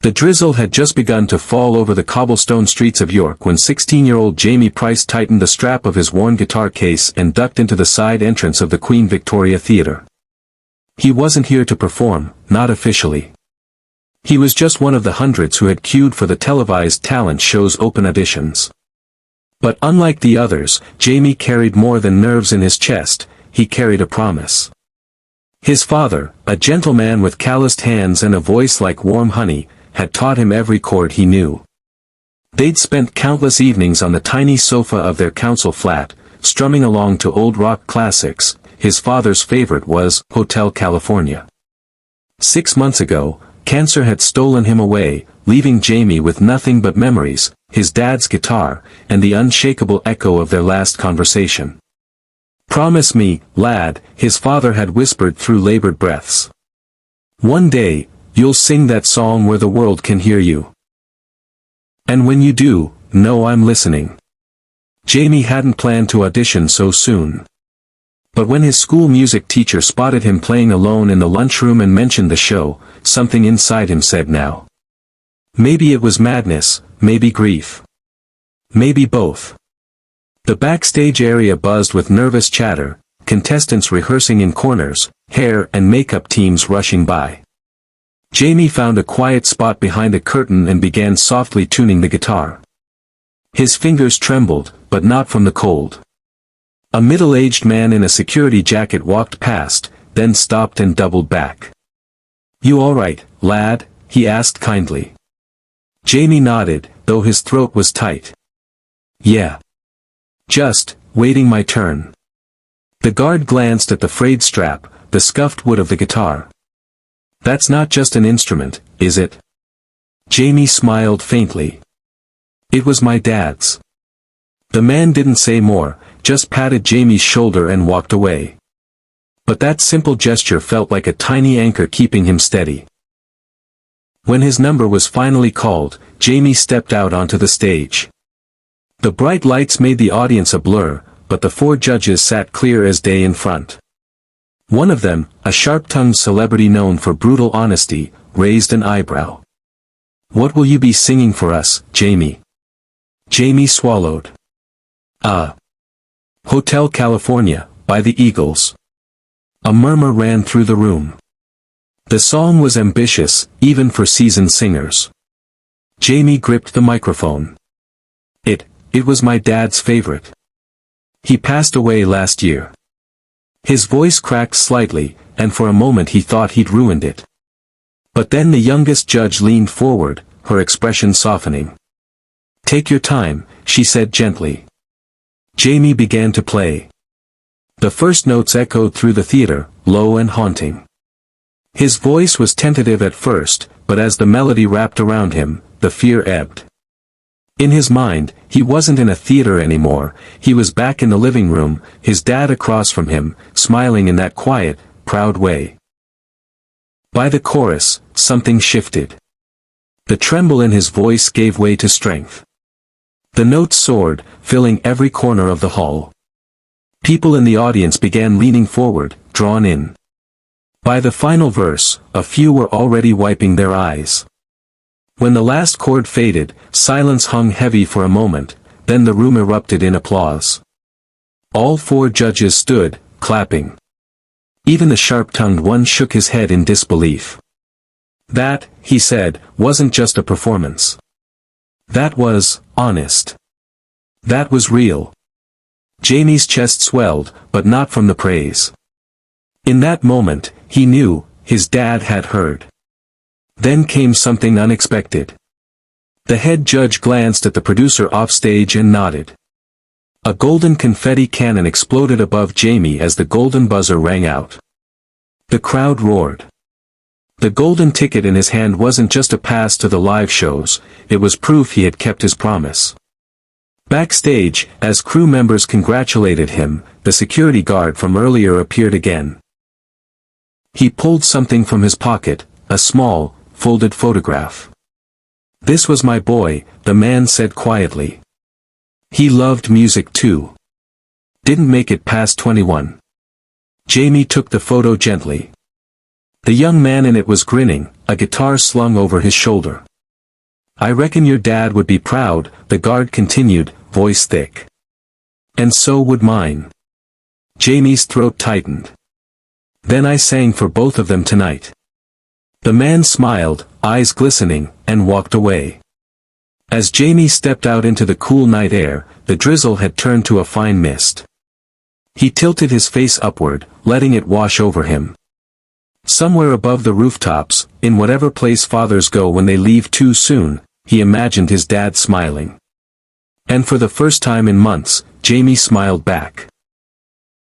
The drizzle had just begun to fall over the cobblestone streets of York when 16-year-old Jamie Price tightened the strap of his worn guitar case and ducked into the side entrance of the Queen Victoria Theatre. He wasn't here to perform, not officially. He was just one of the hundreds who had queued for the televised talent show's open auditions. But unlike the others, Jamie carried more than nerves in his chest, he carried a promise. His father, a gentleman with calloused hands and a voice like warm honey, had taught him every chord he knew. They'd spent countless evenings on the tiny sofa of their council flat, strumming along to old rock classics. His father's favorite was Hotel California. 6 months ago, cancer had stolen him away, leaving Jamie with nothing but memories, his dad's guitar, and the unshakable echo of their last conversation. "Promise me, lad," his father had whispered through labored breaths. "One day, you'll sing that song where the world can hear you. And when you do, know I'm listening." Jamie hadn't planned to audition so soon. But when his school music teacher spotted him playing alone in the lunchroom and mentioned the show, something inside him said now. Maybe it was madness, maybe grief. Maybe both. The backstage area buzzed with nervous chatter, contestants rehearsing in corners, hair and makeup teams rushing by. Jamie found a quiet spot behind a curtain and began softly tuning the guitar. His fingers trembled, but not from the cold. A middle-aged man in a security jacket walked past, then stopped and doubled back. "You all right, lad?" he asked kindly. Jamie nodded, though his throat was tight. "Yeah. Just, waiting my turn." The guard glanced at the frayed strap, the scuffed wood of the guitar. "That's not just an instrument, is it?" Jamie smiled faintly. "It was my dad's." The man didn't say more, just patted Jamie's shoulder and walked away. But that simple gesture felt like a tiny anchor keeping him steady. When his number was finally called, Jamie stepped out onto the stage. The bright lights made the audience a blur, but the 4 judges sat clear as day in front. One of them, a sharp-tongued celebrity known for brutal honesty, raised an eyebrow. "What will you be singing for us, Jamie?" Jamie swallowed. Hotel California, by the Eagles." A murmur ran through the room. The song was ambitious, even for seasoned singers. Jamie gripped the microphone. It was my dad's favorite. He passed away last year." His voice cracked slightly, and for a moment he thought he'd ruined it. But then the youngest judge leaned forward, her expression softening. "Take your time," she said gently. Jamie began to play. The first notes echoed through the theater, low and haunting. His voice was tentative at first, but as the melody wrapped around him, the fear ebbed. In his mind, he wasn't in a theater anymore, he was back in the living room, his dad across from him, smiling in that quiet, proud way. By the chorus, something shifted. The tremble in his voice gave way to strength. The notes soared, filling every corner of the hall. People in the audience began leaning forward, drawn in. By the final verse, a few were already wiping their eyes. When the last chord faded, silence hung heavy for a moment, then the room erupted in applause. All 4 judges stood, clapping. Even the sharp-tongued one shook his head in disbelief. "That," he said, "wasn't just a performance. That was honest. That was real." Jamie's chest swelled, but not from the praise. In that moment, he knew, his dad had heard. Then came something unexpected. The head judge glanced at the producer offstage and nodded. A golden confetti cannon exploded above Jamie as the golden buzzer rang out. The crowd roared. The golden ticket in his hand wasn't just a pass to the live shows, it was proof he had kept his promise. Backstage, as crew members congratulated him, the security guard from earlier appeared again. He pulled something from his pocket, a small, folded photograph. "This was my boy," the man said quietly. "He loved music too. Didn't make it past 21. Jamie took the photo gently. The young man in it was grinning, a guitar slung over his shoulder. "I reckon your dad would be proud," the guard continued, voice thick. "And so would mine." Jamie's throat tightened. "Then I sang for both of them tonight." The man smiled, eyes glistening, and walked away. As Jamie stepped out into the cool night air, the drizzle had turned to a fine mist. He tilted his face upward, letting it wash over him. Somewhere above the rooftops, in whatever place fathers go when they leave too soon, he imagined his dad smiling. And for the first time in months, Jamie smiled back.